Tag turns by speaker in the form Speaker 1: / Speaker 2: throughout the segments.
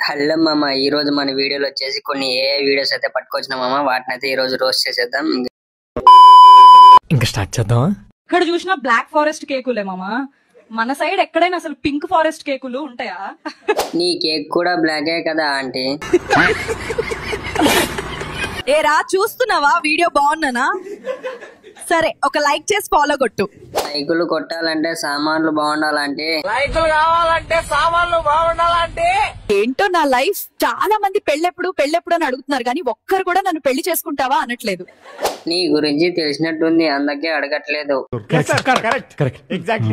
Speaker 1: Hello మామ, ఈ రోజు మన వీడియోలో వచ్చేసి కొన్ని ఏఐ వీడియోస్ అయితే పట్టుకొచ్చినా మామ. వాటిని అయితే ఈ రోజు రోస్ట్ చేసేద్దాం.
Speaker 2: ఇంకా స్టార్ట్ చేద్దామా?
Speaker 3: ఇక్కడ చూసినా బ్లాక్ ఫారెస్ట్ కేకులే మామ. మన సైడ్ ఎక్కడైనా అసలు పింక్ ఫారెస్ట్ కేకులు ఉంటాయా?
Speaker 1: నీ కేక్ కూడా బ్లాకే కదా ఆంటీ.
Speaker 3: ఏరా చూస్తున్నావా వీడియో బాగున్నానా? సరే ఒక లైక్ చేసి ఫాలో కొట్టు.
Speaker 1: లైకులు కొట్టాలంటే సామాన్లు బాగుండాలంటే,
Speaker 4: లైకులు కావాలంటే సామాన్లు బాగుండాలంటే.
Speaker 3: ఏంటో నా లైఫ్, చాలా మంది పెళ్ళెప్పుడు అని అడుగుతున్నారు కానీ ఒక్కరు కూడా నన్ను పెళ్లి చేసుకుంటావా అనట్లేదు.
Speaker 1: నీ గురించి తెలిసినట్టుంది, అందుకే అడగట్లేదు.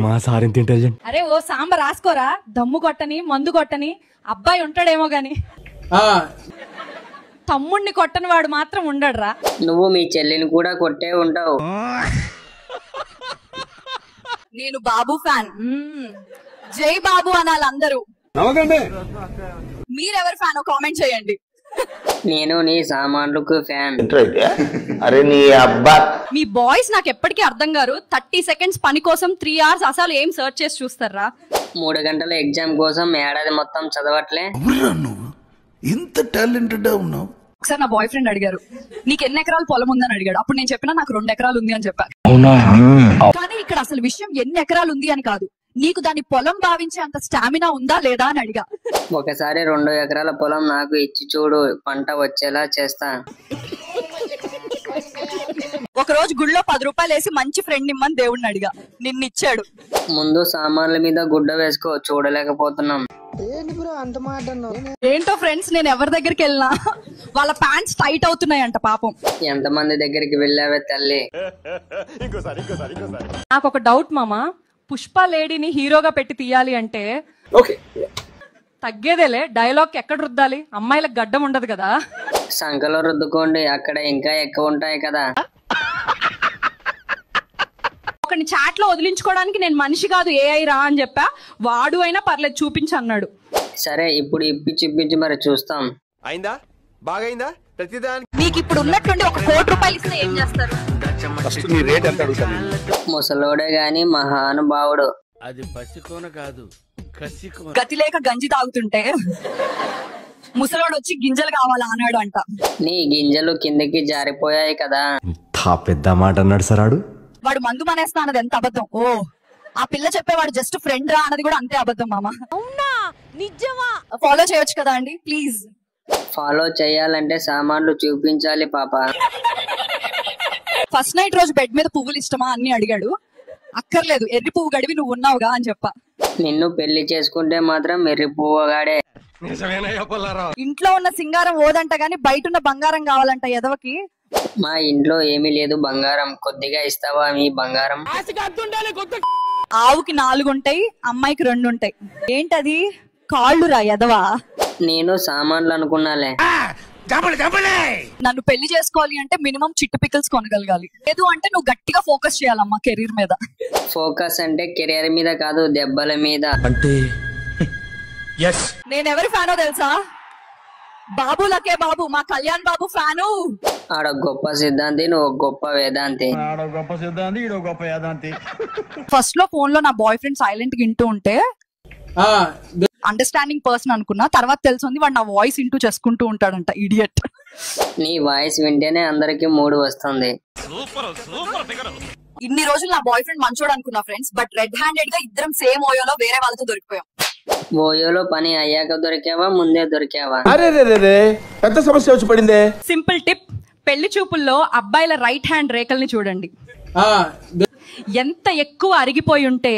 Speaker 2: మా సార్ ఇంత ఇంటెలిజెంట్.
Speaker 3: అరే ఓ సాంబ రాసుకోరా, దమ్ము కొట్టని మందు కొట్టని అబ్బాయి ఉంటాడేమో గాని తమ్ముడిని కొట్టని వాడు మాత్రం ఉండడురా.
Speaker 1: నువ్వు మీ చెల్లిని కూడా కొట్టే ఉంటావు.
Speaker 3: నేను బాబు ఫ్యాన్. జై బాబు అనాలి అందరూ. మీరెవరు ఫ్యాన్ కామెంట్ చేయండి.
Speaker 1: నేను నీ సామాన్లకు ఫ్యాన్.
Speaker 4: అరే నీ అబ్బా,
Speaker 3: మీ బాయ్స్ నాకు ఎప్పటికీ అర్థం గారు. 30 seconds పని కోసం 3 hours అసలు ఏం సర్చ్ చేసి చూస్తారా?
Speaker 1: 3 గంటల ఎగ్జామ్ కోసం ఏడాది మొత్తం చదవట్లే.
Speaker 5: ఇంత టాలెంటెడ్ ఉన్నావు.
Speaker 3: ఒకసారి నా బాయ్ ఫ్రెండ్ అడిగారు, నీకు ఎన్ని ఎకరాలు పొలం ఉందని అడిగాడు. అప్పుడు నేను చెప్పినా నాకు 2 ఎకరాలు ఉంది అని చెప్పాను. కానీ ఇక్కడ అసలు విషయం ఎన్ని ఎకరాలు ఉంది అని కాదు, నీకు దాని పొలం భావించే అంత స్టామినా ఉందా లేదా అని అడిగా.
Speaker 1: ఒకసారి 2 ఎకరాల పొలం నాకు ఇచ్చి చూడు, పంట వచ్చేలా చేస్తా.
Speaker 3: ఒక రోజు గుళ్ళో 10 రూపాయలు వేసి మంచి ఫ్రెండ్ ఇమ్మని దేవుడిని అడిగా, నిన్నిచ్చాడు.
Speaker 1: ముందు సామాన్ల మీద గుడ్డ వేసుకో, చూడలేకపోతున్నాం.
Speaker 3: ఏంటో ఫ్రెండ్స్, నేను ఎవరి దగ్గరికి వెళ్ళినా వాళ్ళ ప్యాంట్స్ టైట్ అవుతున్నాయంట పాపం.
Speaker 1: ఎంతమంది దగ్గరికి వెళ్ళావే తల్లి?
Speaker 3: నాకు ఒక డౌట్ మామ, పుష్ప లేడీని హీరోగా పెట్టి తీయాలి అంటే తగ్గేదేలే, డైలాగ్ ఎక్కడ రుద్దాలి? అమ్మాయిలకు గడ్డం ఉండదు కదా.
Speaker 1: సంకలో రుద్దుకోండి, అక్కడ ఇంకా ఎక్కువ ఉంటాయి కదా.
Speaker 3: ఒకని చాట్ లో వదిలించుకోవడానికి నేను మనిషి కాదు ఏఐ రా అని చెప్పా. వాడు అయినా పర్లేదు చూపించు అన్నాడు.
Speaker 1: సరే ఇప్పుడు ఇప్పించి మరి చూస్తాం.
Speaker 4: అయిందా? బాగైందా? ప్రతిదాని
Speaker 3: మీకు ఇప్పుడు ఉన్నట్టుండి ఒక 1 కోటి రూపాయలు ఇస్తే ఏం చేస్తారు?
Speaker 1: ముసలోడే గాని మహానుభావుడు.
Speaker 6: అది పసికోన కాదు, కసికోన.
Speaker 3: గతి లేక గంజి తాగుతుంటే ముసలోడు వచ్చి గింజలు కావాలా అన్నాడు అంట.
Speaker 1: నీ గింజలు కిందకి జారిపోయాయి కదా.
Speaker 2: పెద్ద మాట అన్నాడు సార్.
Speaker 3: వాడు మందు మానేస్తా అన్నది ఎంత అబద్ధం. ఓ ఆ పిల్ల చెప్పేవాడు జస్ట్ ఫ్రెండ్ రా అన్నది కూడా అంతే అబద్ధం మామ. అవునా? నిజమా? ఫాలో చేయొచ్చు కదా అండి ప్లీజ్.
Speaker 1: ఫాలో చేయాలంటే సామాన్లు చూపించాలి పాప.
Speaker 3: ఫస్ట్ నైట్ రోజు బెడ్ మీద పువ్వులు ఇష్టమా అని అడిగాడు. అక్కర్లేదు, ఎర్రి పువ్వు గడివి నువ్వు ఉన్నావుగా అని చెప్పా.
Speaker 1: నిన్ను పెళ్లి చేసుకుంటే మాత్రం మెర్రి పువ్వుగాడే.
Speaker 3: ఇంట్లో ఉన్న సింగారం ఓదంట గాని బయట ఉన్న బంగారం కావాలంట ఎదవకి.
Speaker 1: మా ఇంట్లో ఏమీ లేదు బంగారం, కొద్దిగా ఇస్తావా మీ బంగారం?
Speaker 3: ఆవుకి 4 ఉంటాయి, అమ్మాయికి 2 ఉంటాయి. ఏంటది? కాళ్ళు రా ఎదవా.
Speaker 1: నేను సామాన్లు అనుకున్నాలే.
Speaker 3: నన్ను పెళ్లి చేసుకోవాలి అంటే మినిమం చిట్టు పికల్స్ కొనగలగాలి. లేదు అంటే నువ్వు గట్టిగా ఫోకస్ చేయాలమ్మా కెరీర్ మీద.
Speaker 1: ఫోకస్ అంటే కెరీర్ మీద కాదు, దెబ్బల మీద.
Speaker 2: అంటే
Speaker 3: నేను ఎవరి ఫ్యానో తెలుసా? బాబులకే బాబు, మా కళ్యాణ్ బాబు ఫ్యాను.
Speaker 1: ఆడ గొప్ప సిద్ధాంతి, నువ్వు గొప్ప వేదాంతి.
Speaker 3: ఫస్ట్ లో ఫోన్ లో నా బాయ్ ఫ్రెండ్ సైలెంట్ గా వింటూ ఉంటే అండర్స్టాండింగ్ పర్సన్ అనుకున్నా. తర్వాత తెలిసింది వాడు నా వాయిస్ ఇంటూ చేసుకుంటూ ఉంటాడంట. ఇడియట్.
Speaker 1: నీ వాయిస్ వింటేనే అందరికి మూడు వస్తుంది.
Speaker 3: ఇన్ని రోజులు నా బాయ్ ఫ్రెండ్ మంచోడు అనుకున్నా ఫ్రెండ్స్, బట్ రెడ్ హ్యాండెడ్ గా ఇద్దరం సేమ్ ఓయోలో వేరే వాళ్ళతో దొరికిపోయాం.
Speaker 1: ఓయోలో పని అయ్యాక దొరికావా, ముందే దొరికావా?
Speaker 4: అరే పెద్ద సమస్య వచ్చి పడిందే.
Speaker 3: సింపుల్ టిప్, పెళ్లి చూపుల్లో అబ్బాయిల రైట్ హ్యాండ్ రేఖల్ని చూడండి. ఎంత ఎక్కువ అరిగిపోయి ఉంటే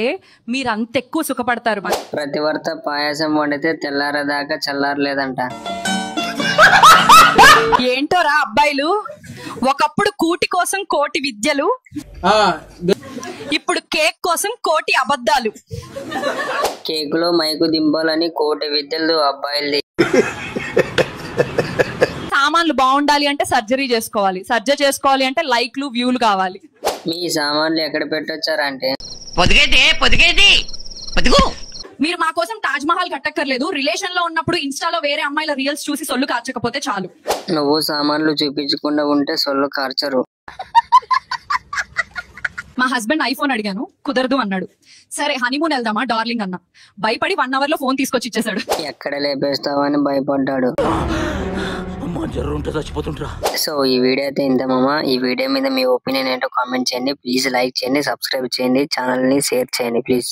Speaker 3: మీరు అంత ఎక్కువ సుఖపడతారు.
Speaker 1: ప్రతివర్త పాయసం వండితే తెల్లారదాకా చల్లారలేదంట.
Speaker 3: ఏంటోరా అబ్బాయిలు, ఒకప్పుడు కూటి కోసం కోటి విద్యలు, ఇప్పుడు కేక్ కోసం కోటి అబద్ధాలు.
Speaker 1: కేకులో మైకు దింపాలని కోటి విద్యలు అబ్బాయిలది.
Speaker 3: సామాన్లు బాగుండాలి అంటే సర్జరీ చేసుకోవాలి, సర్జరీ చేసుకోవాలి అంటే లైక్లు వ్యూలు కావాలి.
Speaker 1: మీ సామాన్లు ఎక్కడ పెట్టొచ్చారంటే
Speaker 3: మీరు మా కోసం తాజ్ మహల్ కట్టక్కర్లేదు, రిలేషన్ లో ఉన్నప్పుడు ఇన్స్టాలో వేరే అమ్మాయిల రీల్స్ చూసి సొల్లు కార్చకపోతే చాలు.
Speaker 1: నువ్వు సామాన్లు చూపించకుండా ఉంటే సొల్లు కార్చరు.
Speaker 3: మా హస్బెండ్ ఐఫోన్ అడిగాను, కుదరదు అన్నాడు. సరే హనీమూన్ వెళ్దామా డార్లింగ్ అన్నా. భయపడి 1 hour లో ఫోన్ తీసుకొచ్చి ఇచ్చేసాడు.
Speaker 1: ఎక్కడ లేపేస్తావని భయపడ్డాడు. సో ఈ వీడియో అయితే ఇంత మామ. ఈ వీడియో మీద మీ ఒపీనియన్ ఏంటో కామెంట్ చేయండి. ప్లీజ్ లైక్ చేయండి, సబ్స్క్రైబ్ చేయండి, ఛానల్ ని షేర్ చేయండి ప్లీజ్.